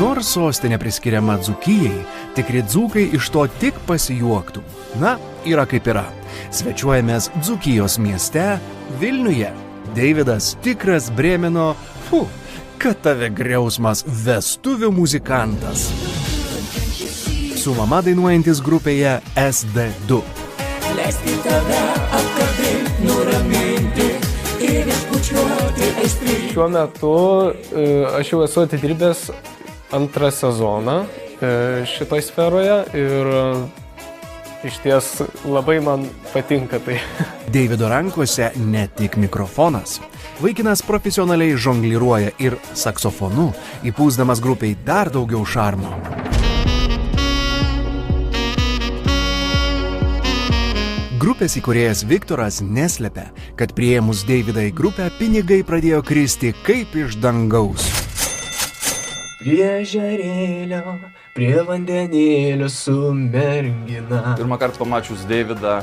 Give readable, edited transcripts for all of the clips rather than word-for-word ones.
Nors sostinė priskiriama Dzūkijai, tikri dzūkai iš to tik pasijuoktų. Na, yra kaip yra. Svečiuojamės Dzūkijos mieste, Vilniuje. Deividas tikras Brėmeno, kad tave griausmas, vestuvių muzikantas. Su mama dainuojantis grupėje SD2. Leisti tave apkabinti, nuraminti ir išbučiuoti aistrai. Šiuo metu aš jau esu atidirbęs antrą sezoną šitoj sferoje ir iš ties labai man patinka tai. Deivido rankose ne tik mikrofonas. Vaikinas profesionaliai žongliruoja ir saksofonu, įpūsdamas grupiai dar daugiau šarmo. Grupės įkūrėjas Viktoras neslepia, kad priėmus Deividą į grupę pinigai pradėjo kristi kaip iš dangaus. Prie ežerėlio, prie vandenėlio su mergina. Pirmą kartą pamačius Deividą,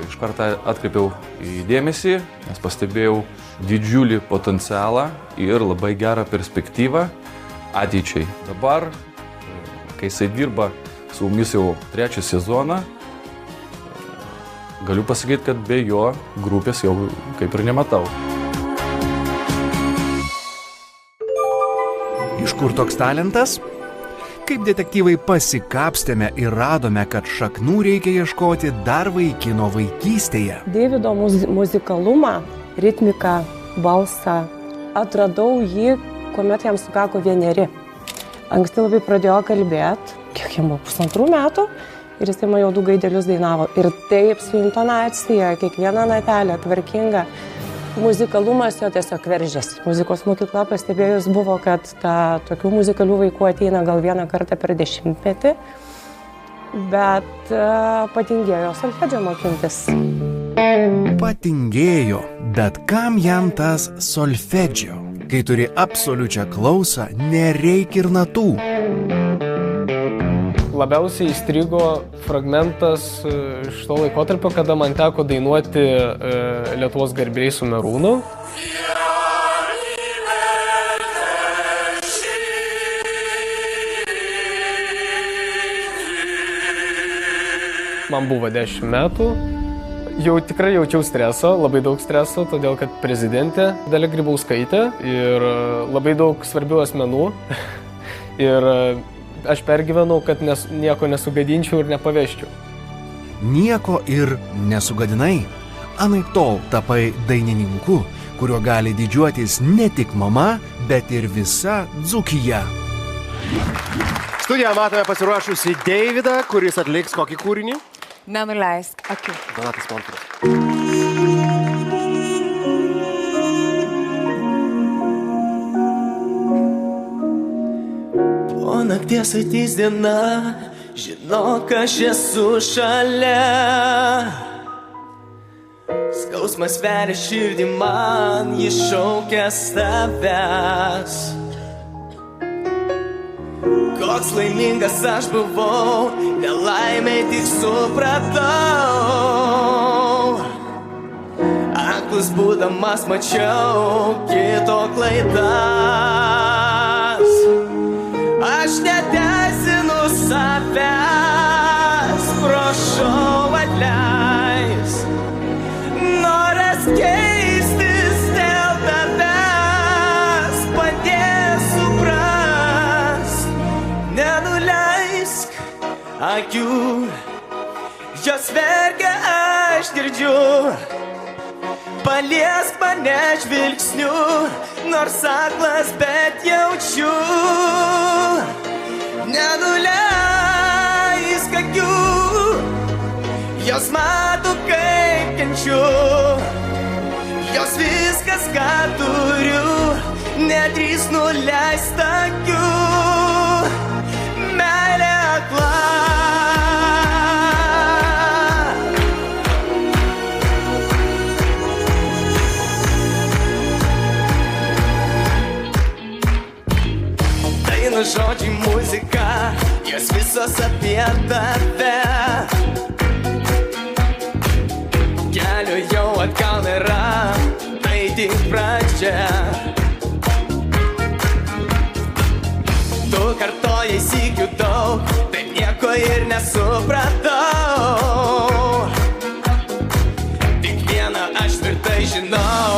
iš karto atkreipiau į dėmesį, nes pastebėjau didžiulį potencialą ir labai gerą perspektyvą ateičiai. Dabar, kai jisai dirba su mumis jau trečią sezoną, galiu pasakyti, kad be jo grupės jau kaip ir nematau. Iš kur toks talentas? Kaip detektyvai pasikapstėme ir radome, kad šaknų reikia ieškoti dar vaikino vaikystėje. Deivido muzikalumą, ritmiką, balsą atradau jį, kuomet jam sukako 1. Anksti labai pradėjo kalbėti, kiek jam buvo 1,5 metų, ir jis man jau 2 gaidelius dainavo. Ir taip su intonacija, kiekviena natelė tvarkinga. Muzikalumas jo tiesiog veržėsi. Muzikos mokykla pastebėjus buvo, kad tokių muzikalių vaikų ateina gal 1 kartą per 10-metį, bet patingėjo solfedžio mokintis. Patingėjo, bet kam jam tas solfedžio? Kai turi absoliučią klausą, nereikia ir natų. Labiausiai įstrigo fragmentas iš to laikotarpio, kada man teko dainuoti Lietuvos garbėjai su Merūnu. Man buvo 10 metų. Jau tikrai jaučiau stresą, labai daug streso, todėl kad prezidentė Dalia Grybauskaitė ir labai daug svarbių asmenų. Ir aš pergyvenau, kad nieko nesugadinčiau ir nepaveščiau. Nieko ir nesugadinai. Anaiptol tapai dainininku, kuriuo gali didžiuotis ne tik mama, bet ir visa Dzūkija. Studiją matome pasiruošusi Deividą, kuris atliks kokį kūrinį? Nenuleisk akių. Donatas Montvydas. O nakties ateis diena, žinok, aš esu šalia. Skausmas veria širdį man, jis šaukęs tavęs. Koks laimingas aš buvau, nelaimei tik supratau. Aklus būdamas mačiau kito klaidas. Aš neteisinu savęs, prašau atleis. Noras keistis dėl tavęs, padės suprast. Nenuleisk akių, jos verkia aš girdžiu. Paliesk mane žvilgsniu, nors aklas, bet jaučiu. Nenuleisk akių, jos mato, kaip kenčiu. Jos viskas, ką turiu, nedrįs nuleist akių. Meilė akla. Žodžiai muzika, jos visos apie tave. Kelio jau atgal nėra, tai tik pradžia. jei sykių daug, bet nieko ir nesupratau. Tik vieną aš tvirtai žinau.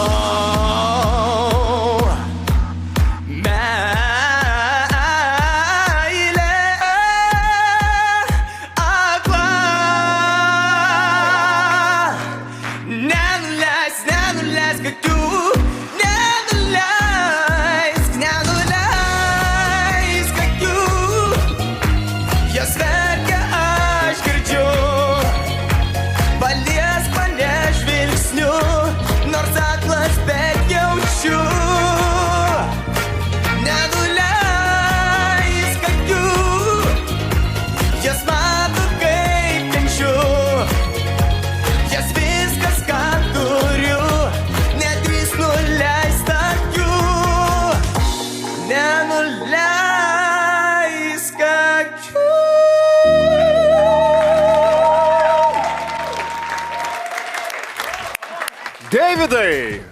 Davidai,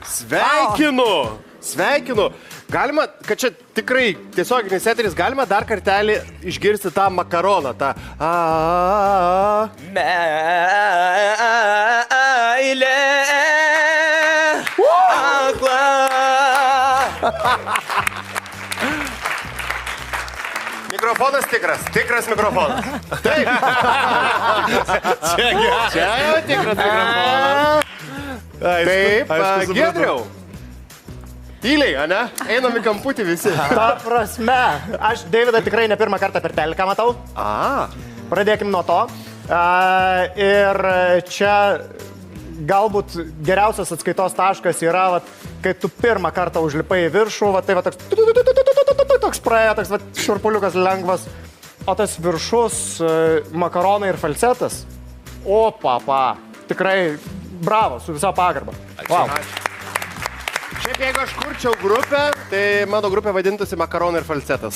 sveikinu. Galima, kad čia tikrai tiesioginis eteris, galima dar kartelį išgirsti tą makaroną, tą meilė akla. Mikrofonas tikras mikrofonas. Taip. Čia jau tikras mikrofonas. Taip, Giedriau. Tyliai, ane? Einam į kamputį visi. Ta prasme, aš Davidą tikrai ne pirmą kartą per teliką matau. Pradėkim nuo to. Ir čia galbūt geriausias atskaitos taškas yra, kai tu pirmą kartą užlipai į viršų, tai toks praėjo, toks šurpuliukas lengvas, o tas viršus, makaronai ir falcetas. O, papa, tikrai bravo, su visa pagarba. Wow. Šiaip jeigu aš kurčiau grupę, tai mano grupė vadintųsi makaronai ir falcetas.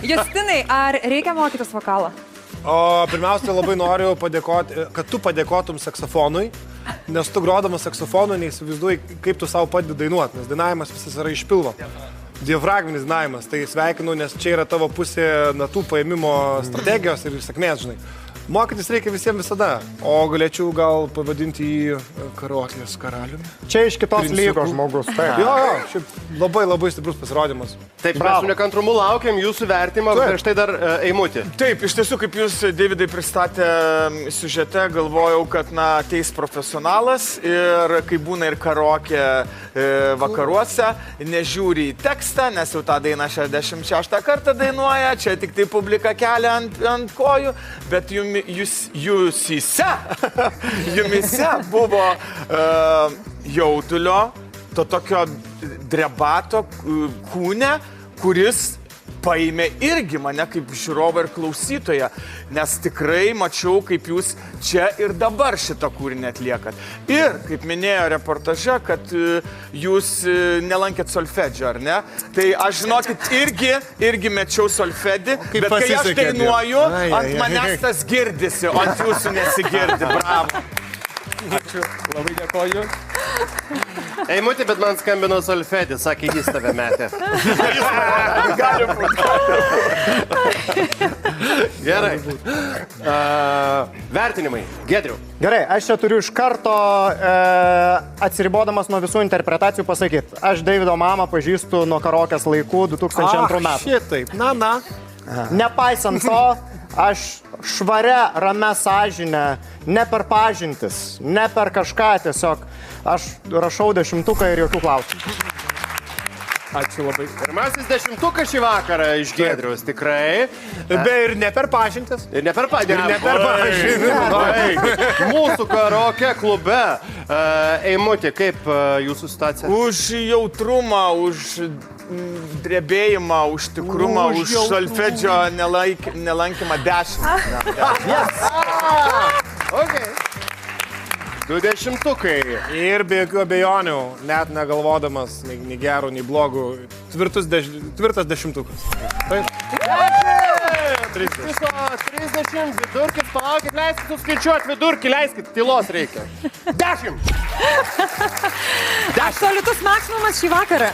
Justinai, ar reikia mokytis vokalą? Pirmiausia, labai noriu padėkoti, kad tu padėkotum saksofonui, nes tu grodamas saksofonu neįsivaizduoji, kaip tu savo padedi dainuoti, nes dainavimas visas yra iš pilvo. Diafragminis dainavimas, tai sveikinu, nes čia yra tavo pusė natų paėmimo strategijos ir sėkmės, žinai. Mokytis reikia visiems visada, o galėčiau gal pavadinti jį karaokės karaliumi. Čia iš kitos lygos žmogus. Jo, šiaip labai stiprus pasirodymas. Taip, mes su nekantrumu laukiam jūsų vertimą, prieš tai dar Eimutį. Taip, iš tiesų, kaip jūs, Davidai, pristatė siužete, galvojau, kad, ateis profesionalas ir kai būna ir karaokė vakaruose, nežiūri į tekstą, nes jau tą dainą 66 kartą dainuoja, čia tik tai publika kelia ant kojų, bet jumise buvo jaudulio, to tokio drebato kūne, kuris paėmė irgi mane kaip žiūrovą ir klausytoją, nes tikrai mačiau, kaip jūs čia ir dabar šitą kūrinį atliekat. Ir, kaip minėjo reportaže, kad jūs nelankėt solfedžio, ar ne? Tai aš, žinokit, irgi mečiau solfedį, bet kai aš dainuoju, ant manęs tas girdisi, o ant jūsų nesigirdi. Bravo. Ačiū, labai dėkoju. Eimutį, bet man skambino solfedį, sakė, jis tave metė. Gali būti. Gerai. Vertinimai. Giedriau. Gerai, aš čia turiu iš karto atsiribodamas nuo visų interpretacijų pasakyti. Aš Davido mamą pažįstu nuo karaokės laikų 2002 metų. Šitaip, na. Nepaisant to, aš švaria, ramia sąžinė, ne per pažintis, ne per kažką, tiesiog aš rašau 10 ir jokių klausimų. Ačiū labai. Pirmasis 10 šį vakarą iš Giedriaus, tikrai. Be ir ne per pažintis. Ir ne per pažintis. Mūsų karaokė klube. Eimutį, kaip jūsų situacija? Už jautrumą, už drebėjimą, už tikrumą, už solfedžio nelankymą 10. Okay. 20. Ir be jokių abejonių, net negalvodamas nei gerų, nei blogų, tvirtas 10. Taip. 30, vidurkis, palaukit, leiskit suskaičiuoti vidurkį, leiskit, tylos reikia. 10. Absoliutus maksimumas šį vakarą.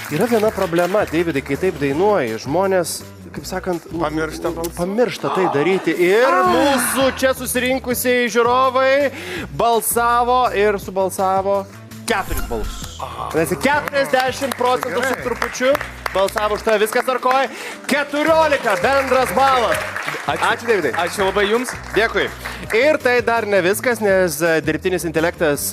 Yra viena problema, Davidai, kai taip dainuoji, žmonės, kaip sakant, pamiršta tai daryti. Ir mūsų čia susirinkusiai žiūrovai balsavo ir subalsavo 4 balsus. 40% su trupučiu balsavo už tai, viskas tvarkoja. 14 bendras balas. Ačiū, Davidai. Ačiū labai jums. Dėkui. Ir tai dar ne viskas, nes dirbtinis intelektas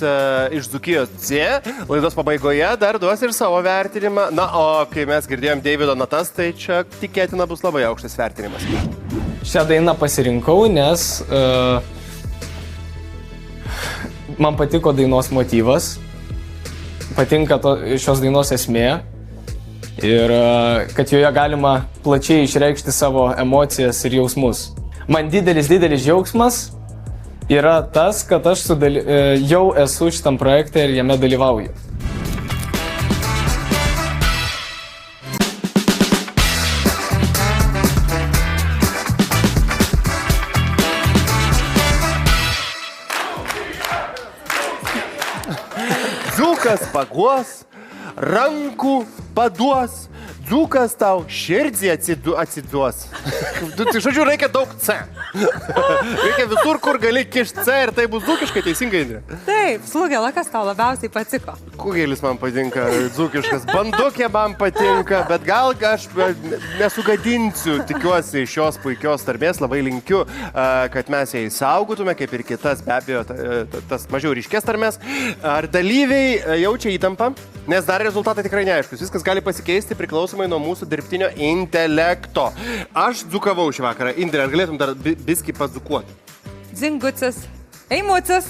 iš Dzūkijos C laidos pabaigoje dar duos ir savo vertinimą. Na, o kai mes girdėjom Davido natas, tai čia tikėtina bus labai aukštas vertinimas. Šią dainą pasirinkau, nes man patiko dainos motyvas, patinka šios dainos esmė ir kad joje galima plačiai išreikšti savo emocijas ir jausmus. Man didelis džiaugsmas yra tas, kad aš jau esu šitam projekte ir jame dalyvauju. Dzūkas paguos, rankų paduos, dzūkas tau širdį atsiduos. Tai žodžiu, reikia daug C. Reikia visur, kur gali kišti C ir tai bus dzūkiškai, teisingai, Indrė? Taip, Slugėla, kas tau labiausiai patiko? Kugėlis man patinka, dzūkiškas, bandukė man patinka, bet gal aš nesugadinsiu, tikiuosi, šios puikios tarbės, labai linkiu, kad mes ją įsaugotume, kaip ir kitas, be abejo, tas mažiau ryškės tarmės. Ar dalyviai jaučia įtampą? Nes dar rezultatai tikrai neaiškus, viskas gali pasikeisti priklausomai nuo mūsų dirbtinio intelekto. Aš dzūkavau šį vakarą. Indrė, ar galėtum dar biskį padzūkuoti? Dzingucis, eimucis,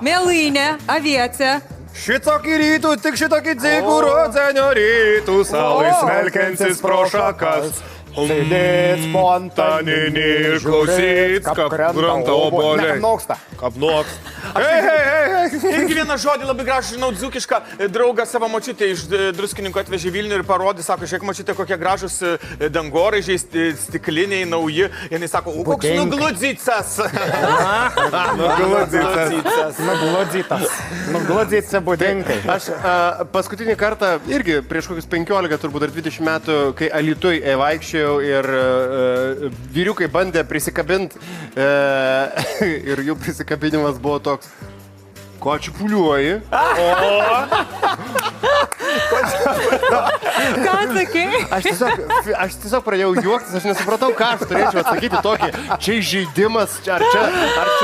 mėlynė, avietė. Šitokį rytų, tik šitokį dzikų rodzenio rytų, salai smelkiantis pro šakas. Sėdėt spontaninį, išklausyt, kaip krenta obuoliai. Kapnoksta. Irgi vieną žodį labai gražų, žinau, dzūkišką draugą savo močiutę iš Druskininkų atvežė Vilnių ir parodė, sako, žiūrėk, močiutė, kokie gražus dangoraižiai, stikliniai, nauji. Jis sako, koks nugludzicas. Nugludzice būdinkai. Aš paskutinį kartą, irgi prieš kokius 15, turbūt dar 20 metų, kai Alytuj vaikščiojau ir vyriukai bandė prisikabinti ir jų prisikabinimas buvo toks. Ko čipuliuoji? Ką sakei? Aš tiesiog pradėjau juoktis, aš nesupratau, ką aš turėčiau atsakyti tokį. Čia žaidimas, ar čia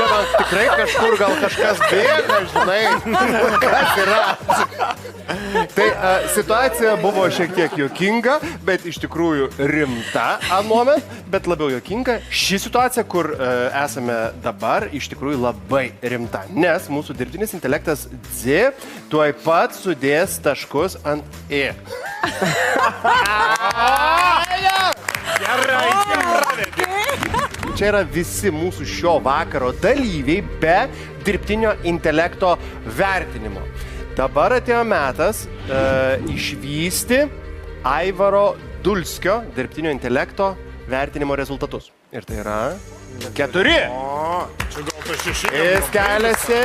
man tikrai kažkur gal kažkas bėga, žinai, kas yra. Tai situacija buvo šiek tiek juokinga, bet iš tikrųjų rimta anuomet, bet labiau juokinga. Ši situacija, kur esame dabar, iš tikrųjų labai rimta, nes mūsų dirbtinis intelektas Z tuoj pat sudės taškus ant E. Čia yra visi mūsų šio vakaro dalyviai be dirbtinio intelekto vertinimo. Dabar atėjo metas išvysti Aivaro Dulskio dirbtinio intelekto vertinimo rezultatus. Ir tai yra 4. Čia gal tas 6. Jis keliasi,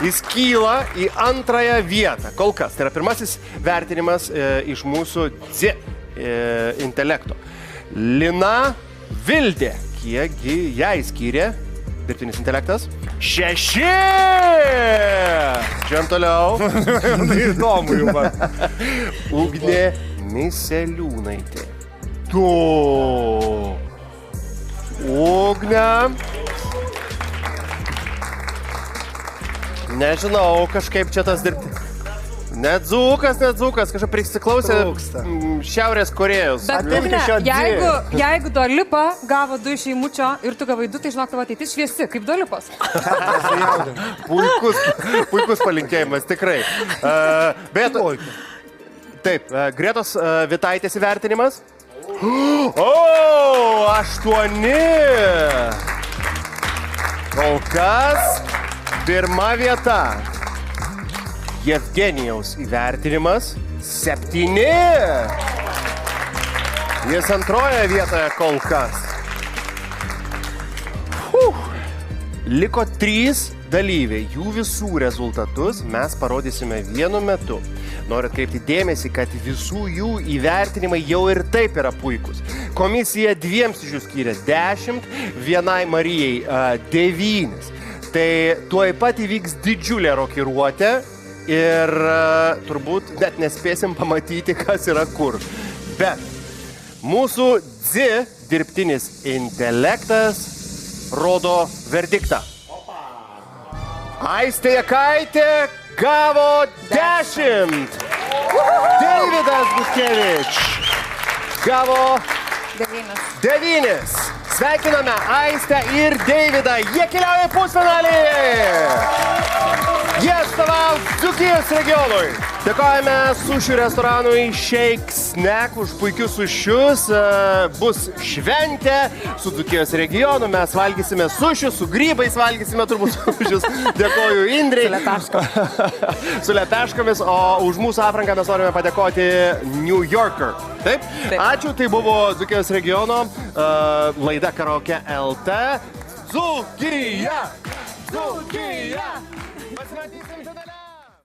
jis kyla į antrąją vietą. Kol kas. Tai yra pirmasis vertinimas iš mūsų Z intelekto. Lina Vildė. Kiekgi jai skyrė dirbtinis intelektas? 6! Čia toliau. Įdomu jau man. Ugnė Miseliūnaitė. 2. Ugnė. Nežinau, kažkaip čia tas dirbti. Net dzūkas, kažkaip prisiklausė Šiaurės Korėjos. Bet Ugne, jeigu Dolipa gavo 2 iš Eimučio ir tu gavai 2, tai žinok, tavo ateitis šviesi, kaip Dolipas. Puikus palinkėjimas, tikrai. Bet, taip, Gretos Vitaitės įvertinimas. 8! Kol kas pirma vieta. Jevgenijaus įvertinimas 7. Jis antroje vietoje kol kas. Liko 3 dalyviai. Jų visų rezultatus mes parodysime vienu metu. Noriu atkreipti dėmesį, kad visų jų įvertinimai jau ir taip yra puikus. Komisija 2 iš jų skyrė 10, vienai Marijai 9. Tai tuoj pat įvyks didžiulė rokiruotė ir turbūt net nespėsim pamatyti, kas yra kur. Bet mūsų dirbtinis intelektas rodo verdiktą. Aistė Jakaitė gavo 10. Deividas Buškevič gavo 9. Sveikiname Aistę ir Deividą. Jie keliauja į pusfinalį. Jie atstovaus Dzūkijos regionui. Dėkojame sušių restoranui Shake Snack už puikius sušius. Bus šventė su Dzūkijos regionu. Mes valgysime sušius, su grybais valgysime turbūt sušius. Dėkoju Indrei. Su lepeškomis, o už mūsų apranką mes norime padėkoti New Yorker. Taip? Ačiū, tai buvo Dzūkijos regiono laida Karaoke LT. Dzūkija! Dzūkija!